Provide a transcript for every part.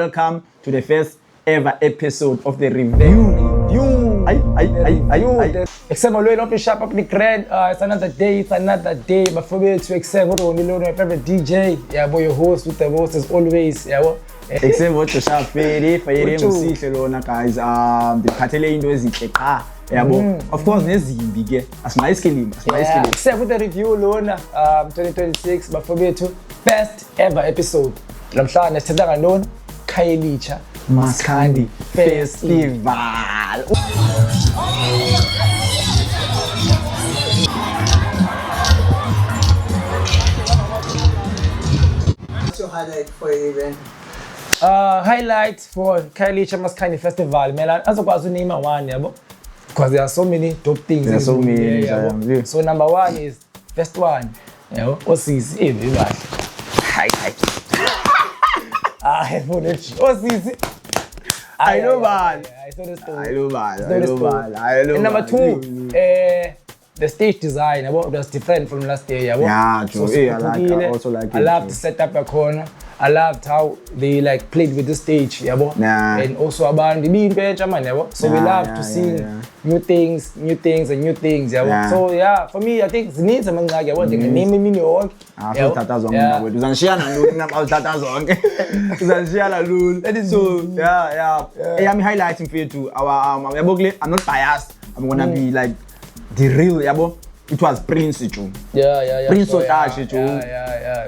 welcome to the first ever episode of the review. Except when we sharp up the grand, it's another day, but for me to accept Ronnie Sihle, my favorite DJ, yeah, boy, your host with the most as always, yeah, what? Except what to sharp Fayere Sihle lona guys, the Katele into ezinhle yabo. Of course nezimbi ke asimayisikelima except with the review lona 2026 but for me to best ever episode namhlanje sithatha ngalona Khayelitsha Maskandi Festival. What's your highlight for your event? Highlights for Khayelitsha Maskandi Festival, man. Azokwazi name one, yabo. Because there are so many dope things. There are so many. So number one is first one. Yabo. Osisi, hi. Osisi. I know man. I saw the story. I know. And number two, the stage design, it was different from last year. Yeah, true. So I also like it. I loved the setup a corner. I loved how they like played with the stage, and also about the being page, so we love to see new things, Yeah. So yeah, for me, I think it needs a man like I want to name me new. So I'm highlighting for you too. I'm not biased. I'm gonna be like the real yabo. It was Prince too. Prince Otashi too.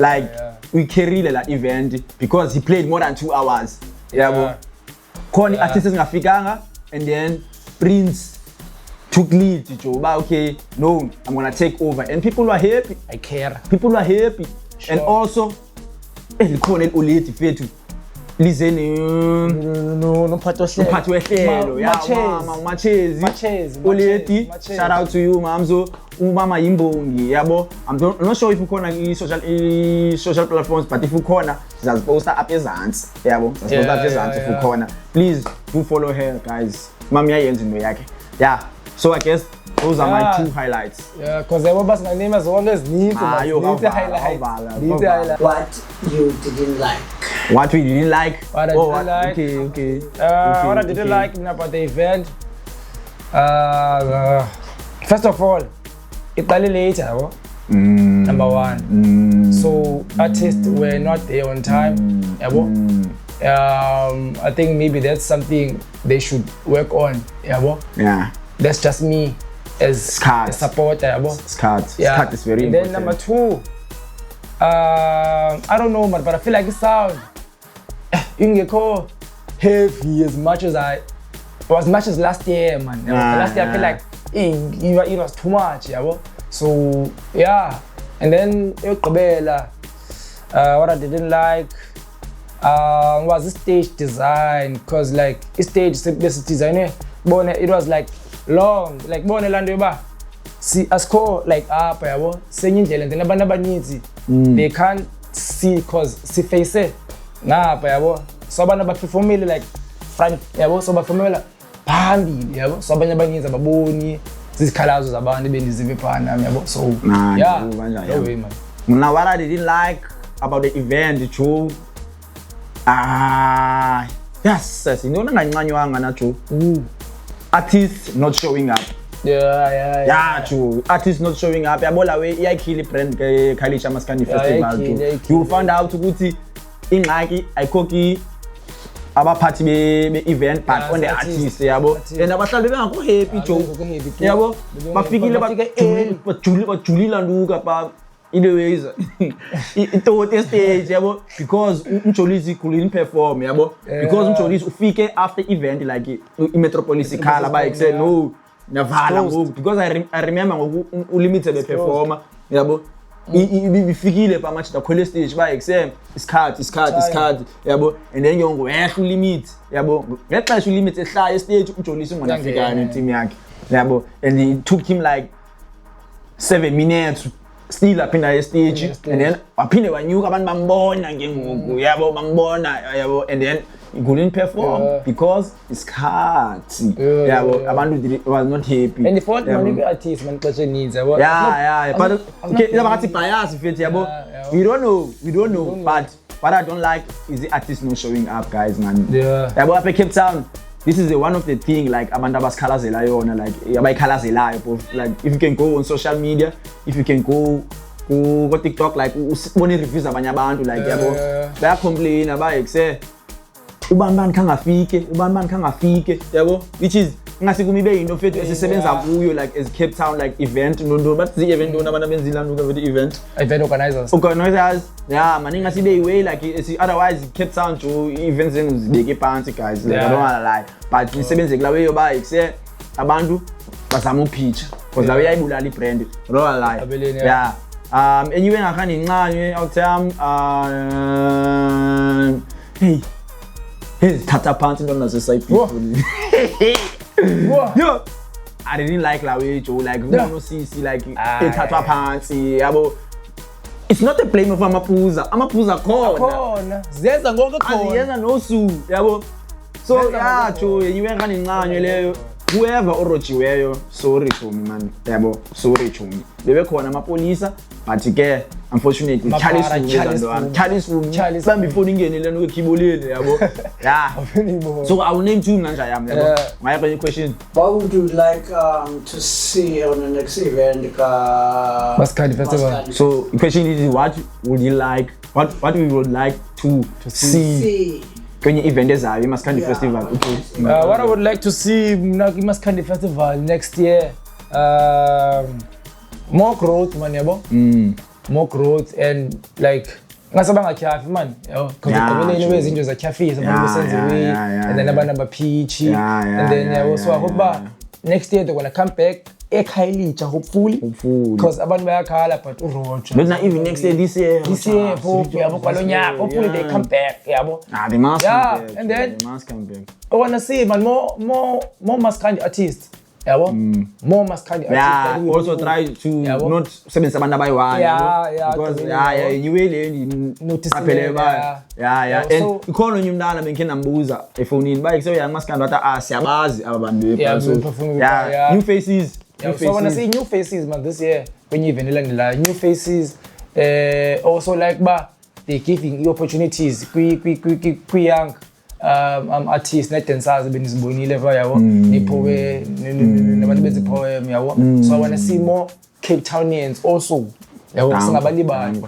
Like we carried that event because he played more than 2 hours. Koni artists ngafikanga and then Prince took lead too. But okay, no, I'm gonna take over and people were happy. I care. People were happy. And also Koni uleti fetu. Listen, no Machezi. Uleti, shout out to you, Mamzo. Mama Imbongi, yabo. I'm not sure if you corner social platforms, but if you corner, she's supposed to appear Zans. Yabo, supposed to appear Zans if you corner. Please do follow her, guys. Mamia Yenzi yake. Yeah. So I guess those are my two highlights. Yeah, because my name as always needs a highlight. What you didn't like? What we didn't like? What I didn't like? Okay. What I didn't like about the event. First of all, it's a little later. Number one. So artists were not there on time. I think maybe that's something they should work on. Yeah. That's just me as a supporter. Scat is very important. Then number two, I don't know, but I feel like it sound ingeko heavy as much as last year, man. Last year I feel like it was too much, So yeah, and then what I didn't like was the stage design, cause like stage design, it was like long, like bone land ba. See a score like up, they can't see cause see face it. Nah, so abantu performile like front, so performile phambili, so abanye abaninzi ababoni izikhalazo zabantu bendizive phana, so yeah, now what I didn't like about the event too, yes, you know ngancanywanga na too, artists not showing up. Yeah, true. Artists not showing up. Yabola we iyakhili brand Khayelitsha Maskandi Festival too. You found out ukuthi ingxaki ayikhoki abaphathi be event but on the artists yabo. And abahlali bengakho happy Joe. Yabo bafikile bajulila nduka pa in the ways ito stage yabo because umjolisi couldn't perform yabo because umjolisi ufike after event like imetropolis ikhala ba say no navala because I remember limited the performer yabo ifikile pa match the college stage ba exam is card yabo and then yongo ehlu limit yabo ngexesha limit ehlaya stage umjolisi ungafika ne team yakhe yabo and it took him like 7 minutes still up in the stage and then aphinde wanyuka abantu bambona ngengugu yabo bambona yabo and then he couldn't perform because it's hard. Abantu was not happy. And the fault man the artist man culture needs. But okay, it's about bias if we don't know, but what I don't like is the artists not showing up, guys, man. Yeah. Yabo apha Cape Town. This is one of the thing like abantu abasikhalazela yona like abayikhalazelayo like if you can go on social media, if you can go TikTok like usibone reviews abanye abantu like yabo baya complain abaye say ubani khangafike yabo which is ngasi kumibe into fethu esisebenza kuyo like as Cape Town like event no but the event don't abantu abenzila nuka with the event organizers yeah man ngasibe iway like otherwise Cape Town to events zibeke phansi guys like I don't wanna lie but isebenze kula way yoba say abantu bazama upitch because la way ayibulala ibrand don't lie yeah anyway ngakhani incane awutham hey tata pants into naseside people yo I didn't like la way Joe like no see like tata pants yabo it's not a blame of amaphuza khona zenza ngonke khona yenza nosu yabo so yeah Joe anyway ngakhani incane leyo whoever orojiweyo sorry Chomi man yabo sorry Chomi bebe khona amapolisa but ke unfortunately Charles bambi phone ingenile nokukhibolile yabo yeah so I will name two manje yami yabo my other question what would you like to see on the next event Maskandi Festival so the question is what would you like what we would like to see kwenye event ezayo Maskandi Festival okay what I would like to see Maskandi Festival next year more growth man yabo more growth and like ngasabanga kyafi man yabo because the ways into za kyafi abantu besenze way and then abantu abapitchy and then yabo so I hope next year they're going to come back Khayelitsha hopefully because abantu bayakhala but uRoger not even next year this year yabo kwalonyaka hopefully they come back yabo they must come back and then they must come back I want to see man more Maskandi artists yabo more Maskandi artists also try to not sebenza abantu abayi-one because you really notice and ikhona onye umntana bengikhe nambuza efonini bayike Maskandi wathi siyabazi aba bantu new faces so I want to see new faces man this year when you even landela new faces also like they giving opportunities kwi young artists net dancers benizibonile yabo nipowe nabantu bezipoem yabo so I want to see more Cape Townians also yabo singabalibali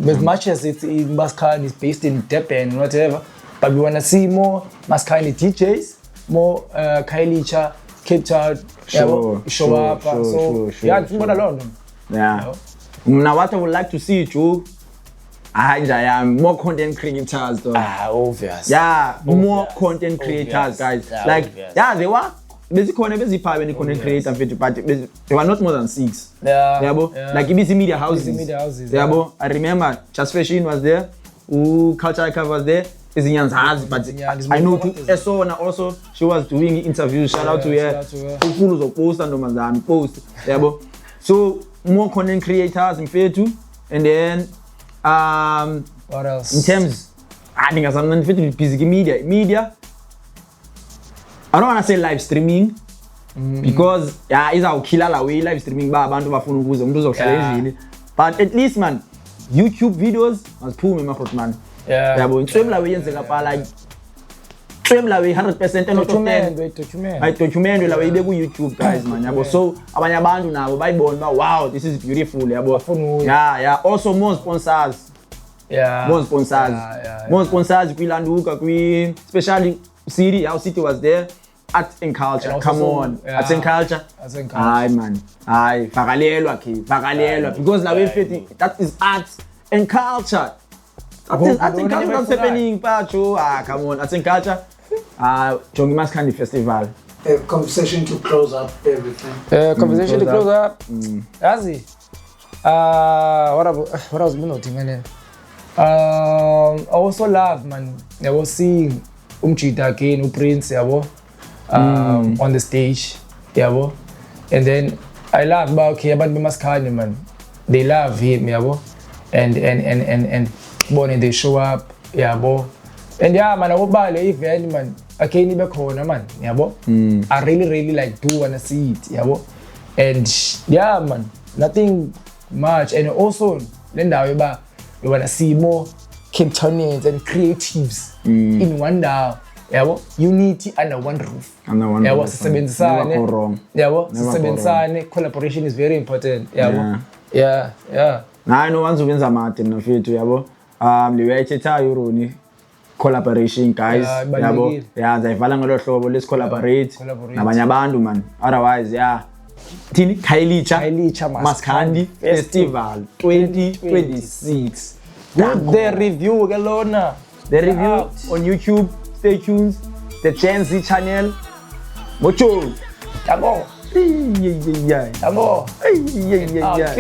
as much as it's in Maskandi is based in Durban whatever but we want to see more Maskandi DJs more Khayelitsha Cape Town show up so yeah ngibona lonto now what I would like to see Joe more content creators though. Obvious. More content creators guys like they were basically busy content creators but they were not more than 6 like busy media houses I remember Just Fashion was there Culture Cover was there but I know Esona also she was doing interviews shout out to her full of post and post so more content creators in Fetu and then what else in terms I think as I'm busy media I don't want to say live streaming because is our killer la way live streaming abantu bafuna ukuze umuntu uzohlala endlini but at least man YouTube videos masiphume makhot man yabo intswem la way yenzeka pha like twem la way 100% document la way ibe ku YouTube guys man yabo so abanye abantu nabo bayibona wow this is beautiful yabo also more sponsors more sponsors kwilanduka especially City our city was there art and culture and come on art and culture hayi man hayi vakalelwa because la way that is art and culture art and culture that's happening pacho come on art and culture Jongi Maskandi Festival conversation to close up everything conversation to close up Yazi what I was noting I also love man I was seeing Umchita again Prince yabo on the stage yabo and then I love abantu Maskandi man they love him yabo and born they show up yabo and man awubale event man akeni bekhona man yabo I really like do wanna see it yabo and man nothing much and also lendawo we wanna see more Cape Townians and creatives in one DAO. Yabo, unity under one roof. Yabo, sisebenzisane. Yabo, sisebenzisane. Collaboration is very important. Yabo. Yeah. I know once ubenza Martin no fethu yabo. Liwethetha Ronnie collaboration guys. Yabo. Yeah, zayivala ngolo hlobo let's collaborate nabanye abantu man. Otherwise, yeah. Thini Khayelitsha Maskandi Festival 2026. The review galona. The review on YouTube. Stay tuned. The Gen Z channel. Mocho. Tabo. Yeah. Tabo. Yeah.